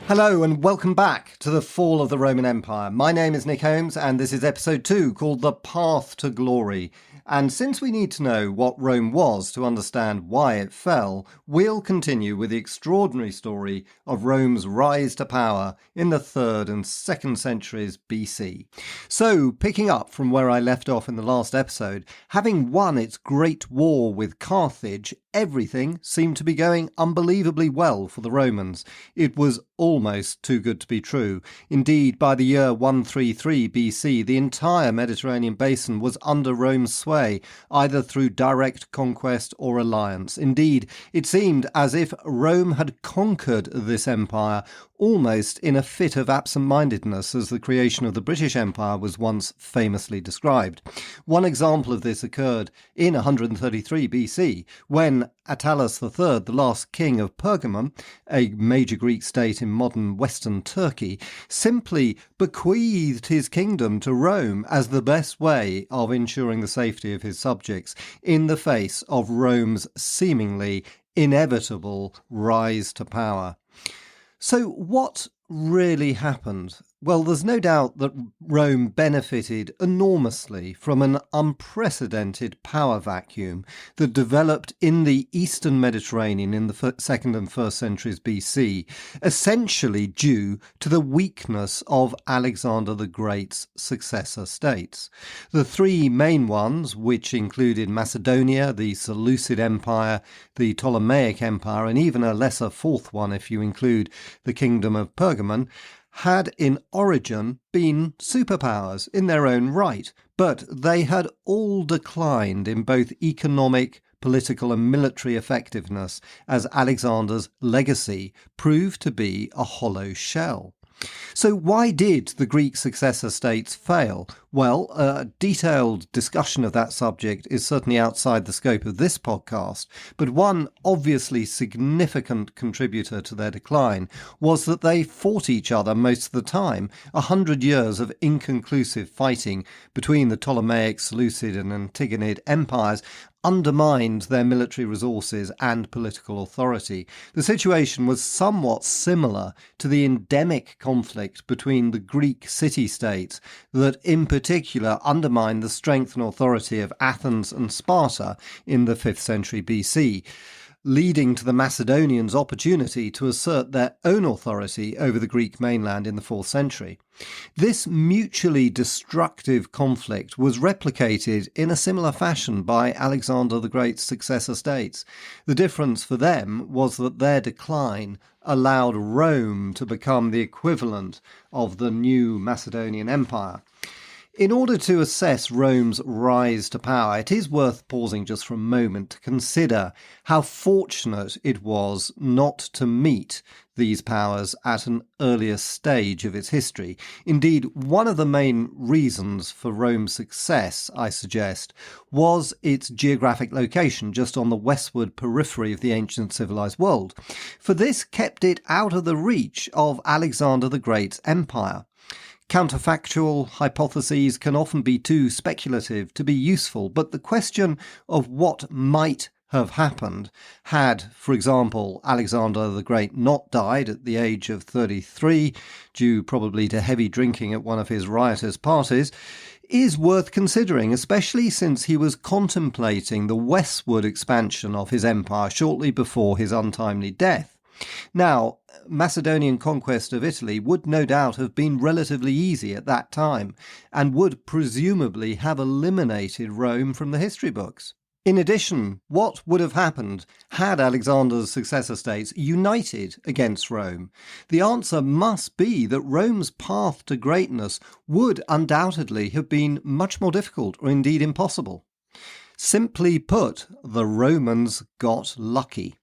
Hello and welcome back to the Fall of the Roman Empire. My name is Nick Holmes and this is episode 2 called The Path to Glory. And since we need to know what Rome was to understand why it fell, we'll continue with the extraordinary story of Rome's rise to power in the 3rd and 2nd centuries BC. So, picking up from where I left off in the last episode, having won its great war with Carthage, everything seemed to be going unbelievably well for the Romans. It was almost too good to be true. Indeed, by the year 133 BC, the entire Mediterranean basin was under Rome's sway, either through direct conquest or alliance. Indeed, it seemed as if Rome had conquered this empire almost in a fit of absent-mindedness, as the creation of the British Empire was once famously described. One example of this occurred in 133 BC, when Attalus III, the last king of Pergamum, a major Greek state in modern western Turkey, simply bequeathed his kingdom to Rome as the best way of ensuring the safety of his subjects in the face of Rome's seemingly inevitable rise to power. So what really happened? Well, there's no doubt that Rome benefited enormously from an unprecedented power vacuum that developed in the eastern Mediterranean in the 2nd and 1st centuries BC, essentially due to the weakness of Alexander the Great's successor states. The three main ones, which included Macedonia, the Seleucid Empire, the Ptolemaic Empire, and even a lesser fourth one if you include the Kingdom of Pergamon, had in origin been superpowers in their own right, but they had all declined in both economic, political and military effectiveness as Alexander's legacy proved to be a hollow shell. So why did the Greek successor states fail? Well, a detailed discussion of that subject is certainly outside the scope of this podcast, but one obviously significant contributor to their decline was that they fought each other most of the time. 100 years of inconclusive fighting between the Ptolemaic, Seleucid and Antigonid empires undermined their military resources and political authority. The situation was somewhat similar to the endemic conflict between the Greek city-states that in particular undermined the strength and authority of Athens and Sparta in the 5th century BC, leading to the Macedonians' opportunity to assert their own authority over the Greek mainland in the 4th century. This mutually destructive conflict was replicated in a similar fashion by Alexander the Great's successor states. The difference for them was that their decline allowed Rome to become the equivalent of the new Macedonian Empire. In order to assess Rome's rise to power, it is worth pausing just for a moment to consider how fortunate it was not to meet these powers at an earlier stage of its history. Indeed, one of the main reasons for Rome's success, I suggest, was its geographic location just on the westward periphery of the ancient civilized world. For this kept it out of the reach of Alexander the Great's empire. Counterfactual hypotheses can often be too speculative to be useful, but the question of what might have happened had, for example, Alexander the Great not died at the age of 33, due probably to heavy drinking at one of his riotous parties, is worth considering, especially since he was contemplating the westward expansion of his empire shortly before his untimely death. Now, Macedonian conquest of Italy would no doubt have been relatively easy at that time, and would presumably have eliminated Rome from the history books. In addition, what would have happened had Alexander's successor states united against Rome? The answer must be that Rome's path to greatness would undoubtedly have been much more difficult, or indeed impossible. Simply put, the Romans got lucky.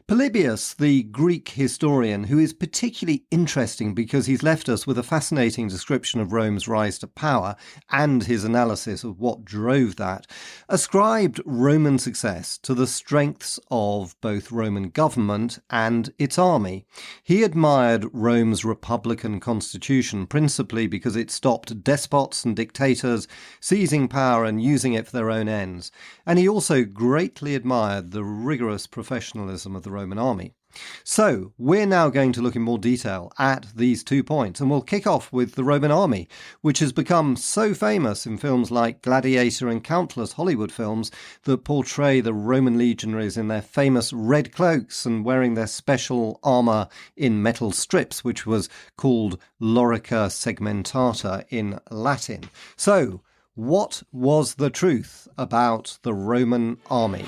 Polybius, the Greek historian, who is particularly interesting because he's left us with a fascinating description of Rome's rise to power and his analysis of what drove that, ascribed Roman success to the strengths of both Roman government and its army. He admired Rome's republican constitution principally because it stopped despots and dictators seizing power and using it for their own ends, and he also greatly admired the rigorous professionalism of the Roman army. So, we're now going to look in more detail at these 2 points, and we'll kick off with the Roman army, which has become so famous in films like Gladiator and countless Hollywood films that portray the Roman legionaries in their famous red cloaks and wearing their special armour in metal strips, which was called lorica segmentata in Latin. So, what was the truth about the Roman army?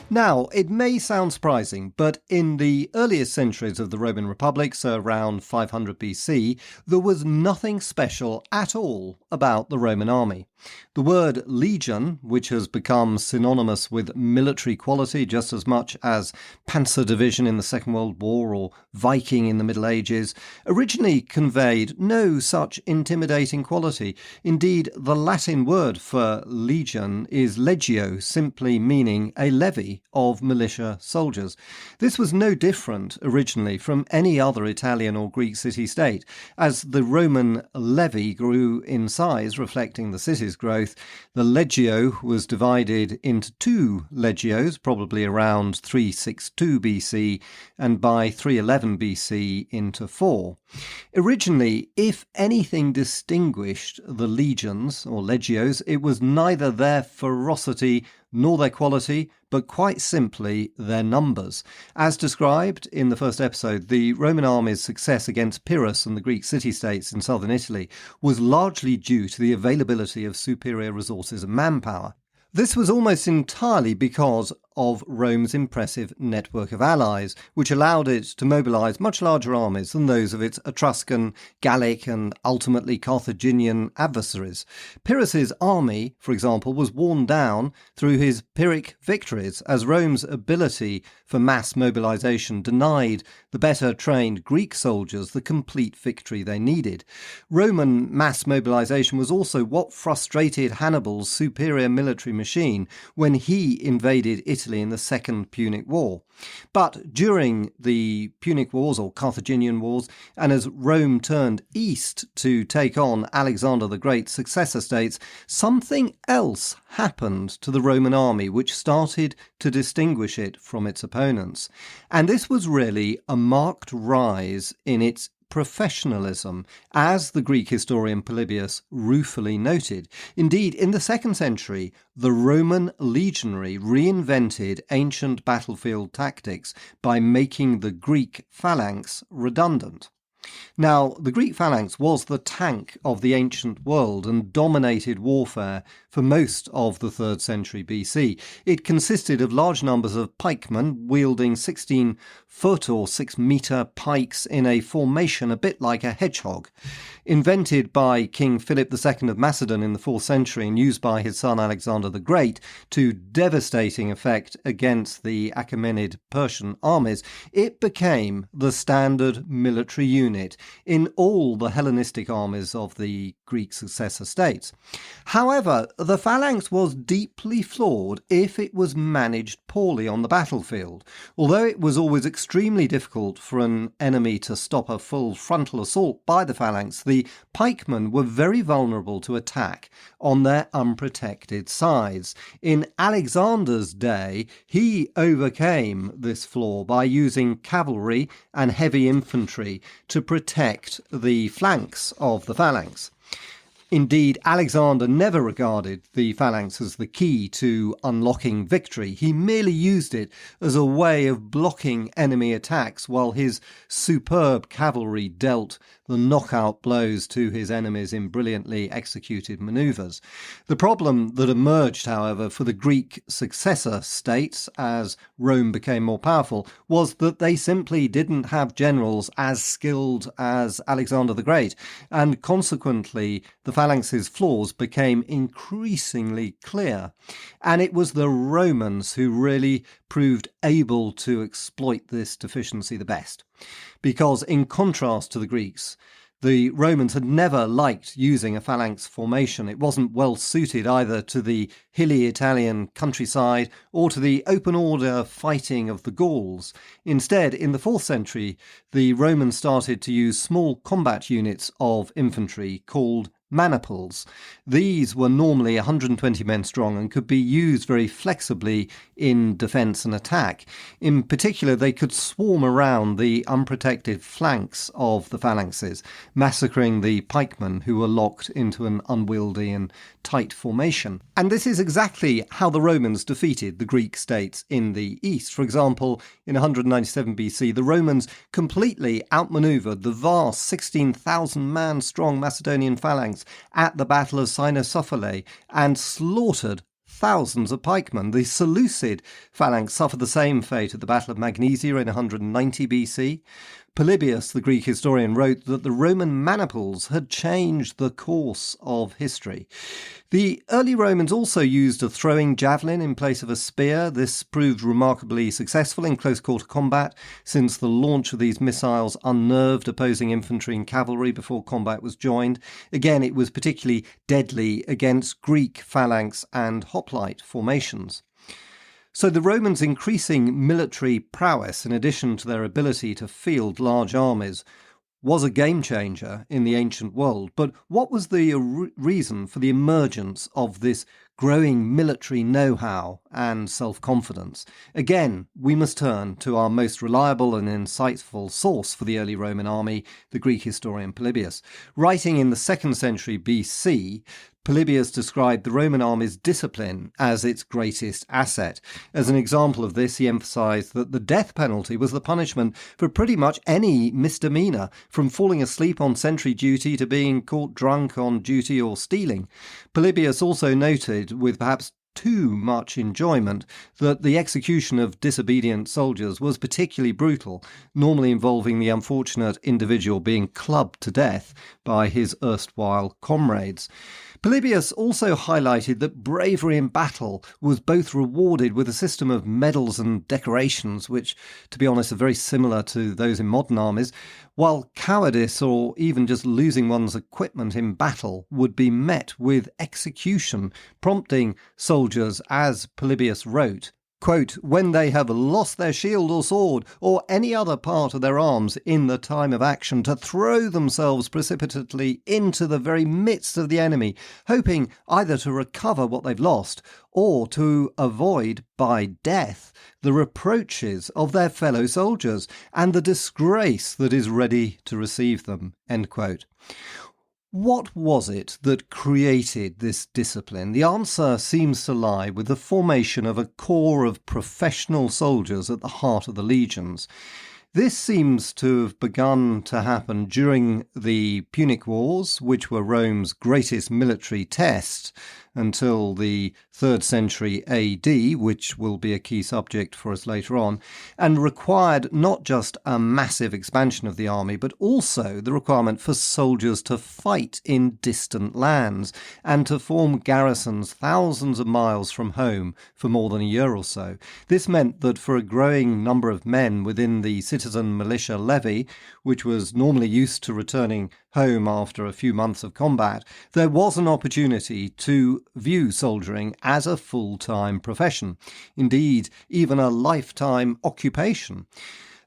Now, it may sound surprising, but in the earliest centuries of the Roman Republic, so around 500 BC, there was nothing special at all about the Roman army. The word legion, which has become synonymous with military quality just as much as Panzer Division in the Second World War or Viking in the Middle Ages, originally conveyed no such intimidating quality. Indeed, the Latin word for legion is legio, simply meaning a levy of militia soldiers. This was no different originally from any other Italian or Greek city-state. As the Roman levy grew in size, reflecting the city's growth, the legio was divided into 2 legios, probably around 362 BC, and by 311 BC into 4. Originally, if anything distinguished the legions, or legios, it was neither their ferocity nor their quality, but quite simply their numbers. As described in the first episode, the Roman army's success against Pyrrhus and the Greek city-states in southern Italy was largely due to the availability of superior resources and manpower. This was almost entirely because of Rome's impressive network of allies, which allowed it to mobilise much larger armies than those of its Etruscan, Gallic and ultimately Carthaginian adversaries. Pyrrhus's army, for example, was worn down through his Pyrrhic victories, as Rome's ability for mass mobilisation denied the better trained Greek soldiers the complete victory they needed. Roman mass mobilisation was also what frustrated Hannibal's superior military machine when he invaded Italy in the Second Punic War. But during the Punic Wars or Carthaginian Wars, and as Rome turned east to take on Alexander the Great's successor states, something else happened to the Roman army which started to distinguish it from its opponents. And this was really a marked rise in its professionalism, as the Greek historian Polybius ruefully noted. Indeed, in the 2nd century, the Roman legionary reinvented ancient battlefield tactics by making the Greek phalanx redundant. Now, the Greek phalanx was the tank of the ancient world and dominated warfare for most of the 3rd century BC. It consisted of large numbers of pikemen wielding 16-foot or 6-metre pikes in a formation a bit like a hedgehog. Invented by King Philip II of Macedon in the 4th century and used by his son Alexander the Great to devastating effect against the Achaemenid Persian armies, it became the standard military unit in all the Hellenistic armies of the Greek successor states. However, the phalanx was deeply flawed if it was managed poorly on the battlefield. Although it was always extremely difficult for an enemy to stop a full frontal assault by the phalanx, the pikemen were very vulnerable to attack on their unprotected sides. In Alexander's day, he overcame this flaw by using cavalry and heavy infantry to protect the flanks of the phalanx. Indeed, Alexander never regarded the phalanx as the key to unlocking victory. He merely used it as a way of blocking enemy attacks while his superb cavalry dealt the knockout blows to his enemies in brilliantly executed manoeuvres. The problem that emerged, however, for the Greek successor states as Rome became more powerful was that they simply didn't have generals as skilled as Alexander the Great, and consequently the phalanx's flaws became increasingly clear. And it was the Romans who really proved able to exploit this deficiency the best. Because in contrast to the Greeks, The Romans had never liked using a phalanx formation. It wasn't well suited either to the hilly Italian countryside or to the open order fighting of the Gauls. Instead, in the 4th century, the Romans started to use small combat units of infantry called maniples. These were normally 120 men strong and could be used very flexibly in defence and attack. In particular, they could swarm around the unprotected flanks of the phalanxes, massacring the pikemen who were locked into an unwieldy and tight formation. And this is exactly how the Romans defeated the Greek states in the east. For example, in 197 BC, the Romans completely outmaneuvered the vast 16,000-man strong Macedonian phalanx at the Battle of Cynosophilae and slaughtered thousands of pikemen. The Seleucid phalanx suffered the same fate at the Battle of Magnesia in 190 BC. Polybius, the Greek historian, wrote that the Roman maniples had changed the course of history. The early Romans also used a throwing javelin in place of a spear. This proved remarkably successful in close-quarter combat, since the launch of these missiles unnerved opposing infantry and cavalry before combat was joined. Again, it was particularly deadly against Greek phalanx and hoplite formations. So the Romans' increasing military prowess, in addition to their ability to field large armies, was a game changer in the ancient world. But what was the reason for the emergence of this growing military know-how and self-confidence? Again, we must turn to our most reliable and insightful source for the early Roman army, the Greek historian Polybius. Writing in the 2nd century BC, Polybius described the Roman army's discipline as its greatest asset. As an example of this, he emphasized that the death penalty was the punishment for pretty much any misdemeanor, from falling asleep on sentry duty to being caught drunk on duty or stealing. Polybius also noted, with perhaps too much enjoyment, that the execution of disobedient soldiers was particularly brutal, normally involving the unfortunate individual being clubbed to death by his erstwhile comrades. Polybius also highlighted that bravery in battle was both rewarded with a system of medals and decorations, which, to be honest, are very similar to those in modern armies, while cowardice or even just losing one's equipment in battle would be met with execution, prompting soldiers, as Polybius wrote, quote, "when they have lost their shield or sword or any other part of their arms in the time of action, to throw themselves precipitately into the very midst of the enemy, hoping either to recover what they've lost or to avoid by death the reproaches of their fellow soldiers and the disgrace that is ready to receive them," end quote. What was it that created this discipline? The answer seems to lie with the formation of a corps of professional soldiers at the heart of the legions. This seems to have begun to happen during the Punic Wars, which were Rome's greatest military test until the 3rd century AD, which will be a key subject for us later on, and required not just a massive expansion of the army, but also the requirement for soldiers to fight in distant lands and to form garrisons thousands of miles from home for more than a year or so. This meant that for a growing number of men within the citizen militia levy, which was normally used to returning home after a few months of combat, there was an opportunity to view soldiering as a full-time profession, indeed even a lifetime occupation.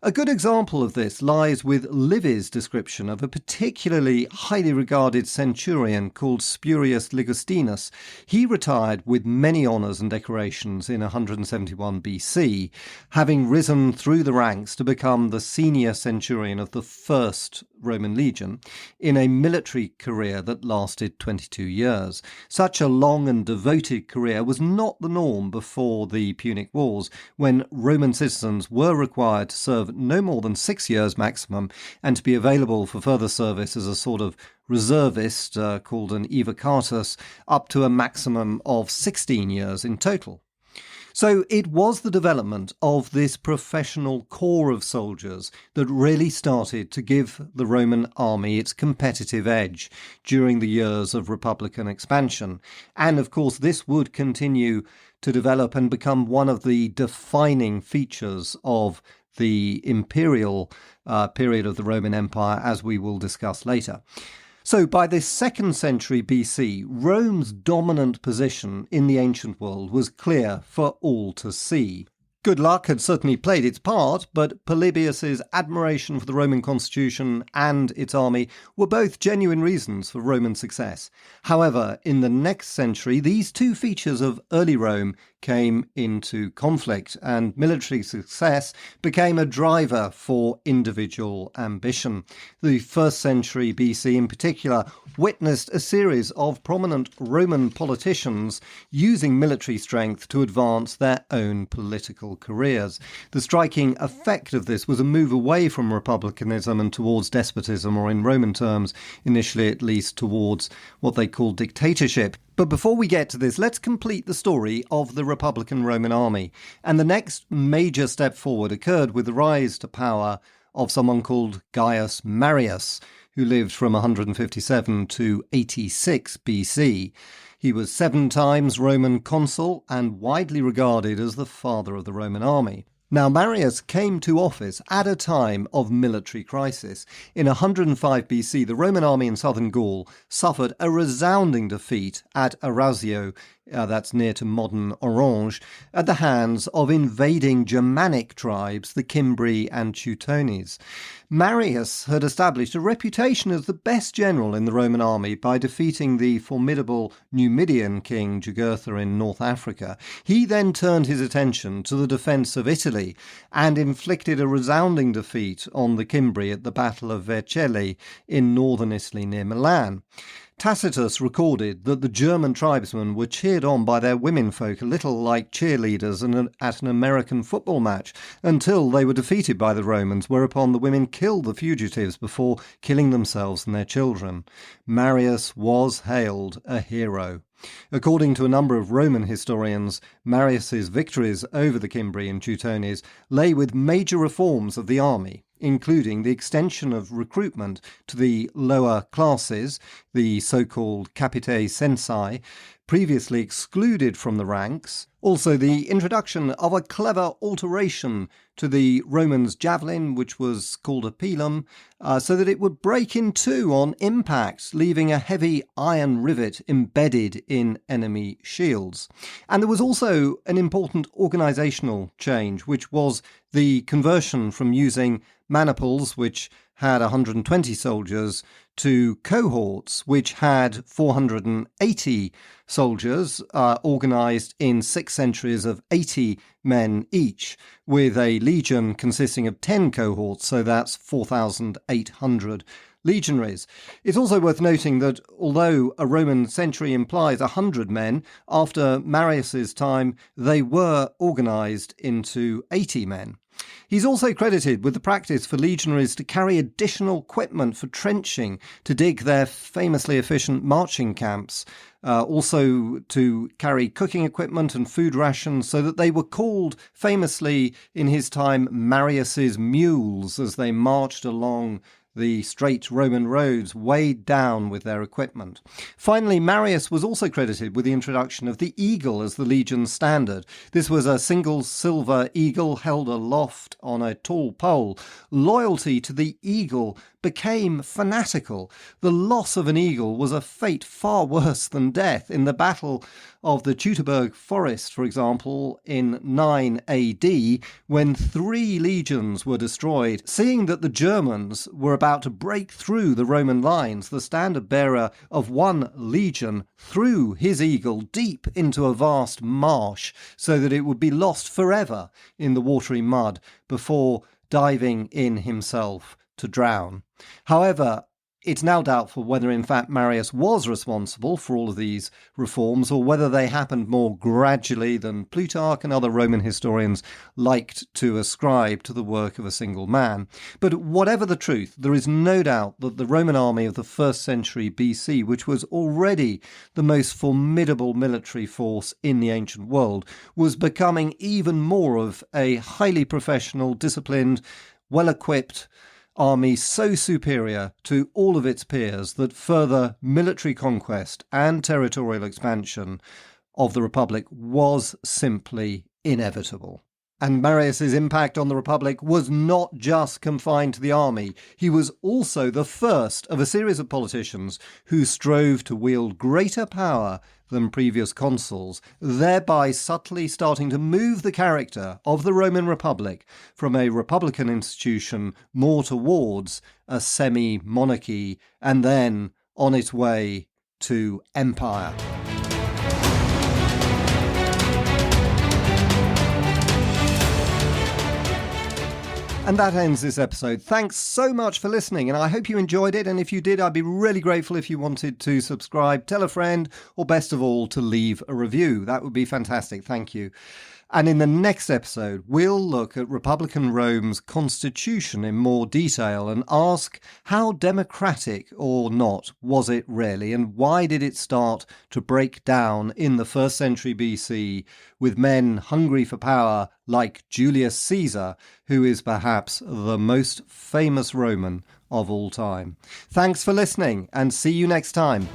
A good example of this lies with Livy's description of a particularly highly regarded centurion called Spurius Ligustinus. He retired with many honours and decorations in 171 BC, having risen through the ranks to become the senior centurion of the First Roman Legion in a military career that lasted 22 years. Such a long and devoted career was not the norm before the Punic Wars, when Roman citizens were required to serve no more than 6 years maximum and to be available for further service as a sort of reservist called an evocatus, up to a maximum of 16 years in total. So it was the development of this professional corps of soldiers that really started to give the Roman army its competitive edge during the years of Republican expansion. And of course, this would continue to develop and become one of the defining features of the imperial period of the Roman Empire, as we will discuss later. So by the 2nd century BC, Rome's dominant position in the ancient world was clear for all to see. Good luck had certainly played its part, but Polybius's admiration for the Roman constitution and its army were both genuine reasons for Roman success. However, in the next century, these two features of early Rome came into conflict, and military success became a driver for individual ambition. The 1st century BC in particular witnessed a series of prominent Roman politicians using military strength to advance their own political careers. The striking effect of this was a move away from republicanism and towards despotism, or in Roman terms, initially at least towards what they called dictatorship. But before we get to this, let's complete the story of the Republican Roman army. And the next major step forward occurred with the rise to power of someone called Gaius Marius, who lived from 157 to 86 BC. He was 7 times Roman consul and widely regarded as the father of the Roman army. Now, Marius came to office at a time of military crisis. In 105 BC, the Roman army in southern Gaul suffered a resounding defeat at Arausio, that's near to modern Orange, at the hands of invading Germanic tribes, the Cimbri and Teutones. Marius had established a reputation as the best general in the Roman army by defeating the formidable Numidian king Jugurtha in North Africa. He then turned his attention to the defence of Italy and inflicted a resounding defeat on the Cimbri at the Battle of Vercelli in northern Italy near Milan. Tacitus recorded that the German tribesmen were cheered on by their womenfolk a little like cheerleaders at an American football match, until they were defeated by the Romans, whereupon the women killed the fugitives before killing themselves and their children. Marius was hailed a hero. According to a number of Roman historians, Marius's victories over the Cimbri and Teutones lay with major reforms of the army, including the extension of recruitment to the lower classes, the so-called capitae censi, previously excluded from the ranks. Also, the introduction of a clever alteration to the Romans' javelin, which was called a pilum, so that it would break in two on impact, leaving a heavy iron rivet embedded in enemy shields. And there was also an important organisational change, which was the conversion from using maniples, which had 120 soldiers, to cohorts, which had 480 soldiers, organised in 6 centuries of 80 men each, with a legion consisting of 10 cohorts, so that's 4,800 legionaries. It's also worth noting that although a Roman century implies 100 men, after Marius's time they were organised into 80 men. He's also credited with the practice for legionaries to carry additional equipment for trenching, to dig their famously efficient marching camps, also to carry cooking equipment and food rations, so that they were called famously in his time Marius's mules as they marched along the straight Roman roads, weighed down with their equipment. Finally, Marius was also credited with the introduction of the eagle as the legion's standard. This was a single silver eagle held aloft on a tall pole. Loyalty to the eagle became fanatical. The loss of an eagle was a fate far worse than death. In the Battle of the Teutoburg Forest, for example, in 9 AD, when 3 legions were destroyed, seeing that the Germans were about to break through the Roman lines, the standard-bearer of one legion threw his eagle deep into a vast marsh so that it would be lost forever in the watery mud before diving in himself to drown. However, it's now doubtful whether in fact Marius was responsible for all of these reforms, or whether they happened more gradually than Plutarch and other Roman historians liked to ascribe to the work of a single man. But whatever the truth, there is no doubt that the Roman army of the 1st century BC, which was already the most formidable military force in the ancient world, was becoming even more of a highly professional, disciplined, well-equipped army, so superior to all of its peers that further military conquest and territorial expansion of the Republic was simply inevitable. And Marius's impact on the Republic was not just confined to the army. He was also the first of a series of politicians who strove to wield greater power than previous consuls, thereby subtly starting to move the character of the Roman Republic from a republican institution more towards a semi-monarchy, and then on its way to empire. And that ends this episode. Thanks so much for listening, and I hope you enjoyed it. And if you did, I'd be really grateful if you wanted to subscribe, tell a friend, or best of all, to leave a review. That would be fantastic. Thank you. And in the next episode, we'll look at Republican Rome's constitution in more detail and ask how democratic or not was it really, and why did it start to break down in the 1st century BC with men hungry for power like Julius Caesar, who is perhaps the most famous Roman of all time. Thanks for listening, and see you next time.